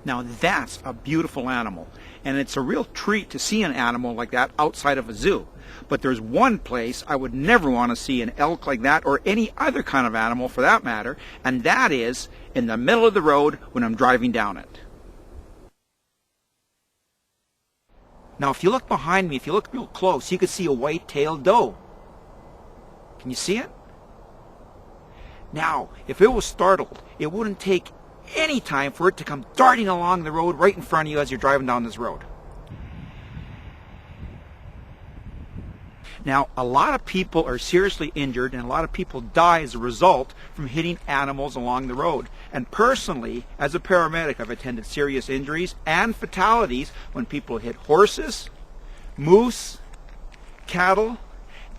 Now that's a beautiful animal, and it's a real treat to see an animal like that outside of a zoo. But there's one place I would never want to see an elk like that, or any other kind of animal for that matter, and that is in the middle of the road when I'm driving down it. Now if you look behind me, if you look real close, you can see a white-tailed doe. Can you see it? Now, if it was startled, it wouldn't take any time for it to come darting along the road right in front of you as you're driving down this road. Now, a lot of people are seriously injured and a lot of people die as a result from hitting animals along the road. And personally, as a paramedic, I've attended serious injuries and fatalities when people hit horses, moose, cattle,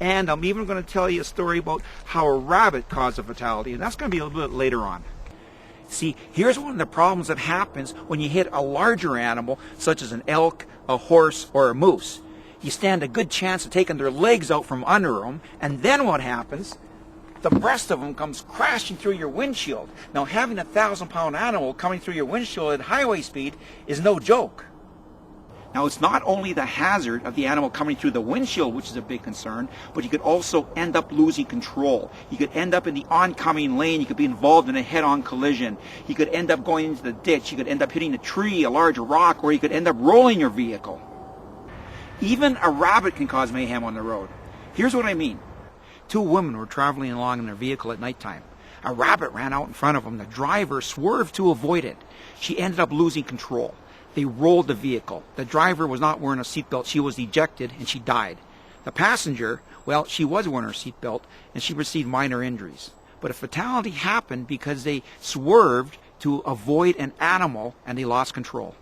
and I'm even going to tell you a story about how a rabbit caused a fatality, and that's going to be a little bit later on. See, here's one of the problems that happens when you hit a larger animal, such as an elk, a horse, or a moose. You stand a good chance of taking their legs out from under them, and then what happens? The breast of them comes crashing through your windshield. Now, having a 1,000-pound animal coming through your windshield at highway speed is no joke. Now, it's not only the hazard of the animal coming through the windshield, which is a big concern, but you could also end up losing control. You could end up in the oncoming lane. You could be involved in a head-on collision. You could end up going into the ditch. You could end up hitting a tree, a large rock, or you could end up rolling your vehicle. Even a rabbit can cause mayhem on the road. Here's what I mean. Two women were traveling along in their vehicle at nighttime. A rabbit ran out in front of them. The driver swerved to avoid it. She ended up losing control. They rolled the vehicle. The driver was not wearing a seatbelt. She was ejected and she died. The passenger, well, she was wearing her seatbelt and she received minor injuries. But a fatality happened because they swerved to avoid an animal and they lost control.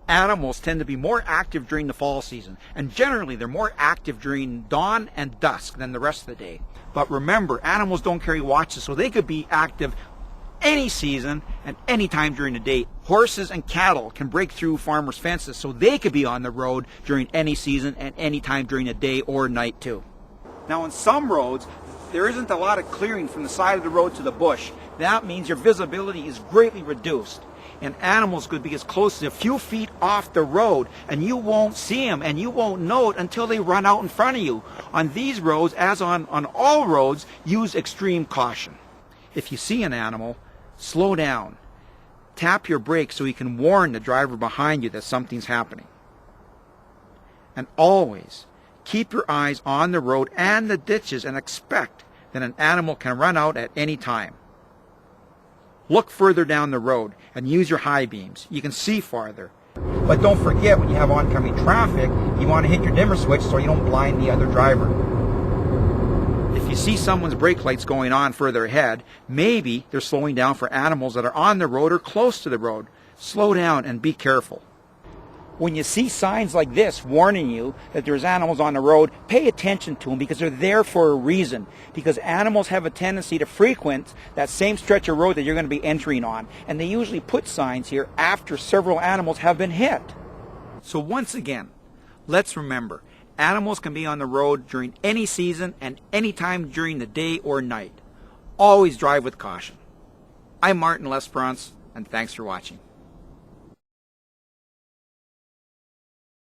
Animals tend to be more active during the fall season, and generally they're more active during dawn and dusk than the rest of the day. But remember, animals don't carry watches, so they could be active any season and any time during the day. Horses and cattle can break through farmers' fences, so they could be on the road during any season and any time during the day or night too. Now, on some roads, there isn't a lot of clearing from the side of the road to the bush. That means your visibility is greatly reduced. And animals could be as close as a few feet off the road, and you won't see them, and you won't know it until they run out in front of you. On these roads, as on all roads, use extreme caution. If you see an animal, slow down. Tap your brakes so you can warn the driver behind you that something's happening. And always keep your eyes on the road and the ditches and expect that an animal can run out at any time. Look further down the road and use your high beams. You can see farther. But don't forget, when you have oncoming traffic, you want to hit your dimmer switch so you don't blind the other driver. If you see someone's brake lights going on further ahead, maybe they're slowing down for animals that are on the road or close to the road. Slow down and be careful. When you see signs like this warning you that there's animals on the road, pay attention to them because they're there for a reason. Because animals have a tendency to frequent that same stretch of road that you're going to be entering on. And they usually put signs here after several animals have been hit. So once again, let's remember, animals can be on the road during any season and any time during the day or night. Always drive with caution. I'm Martin Lesperance, and thanks for watching.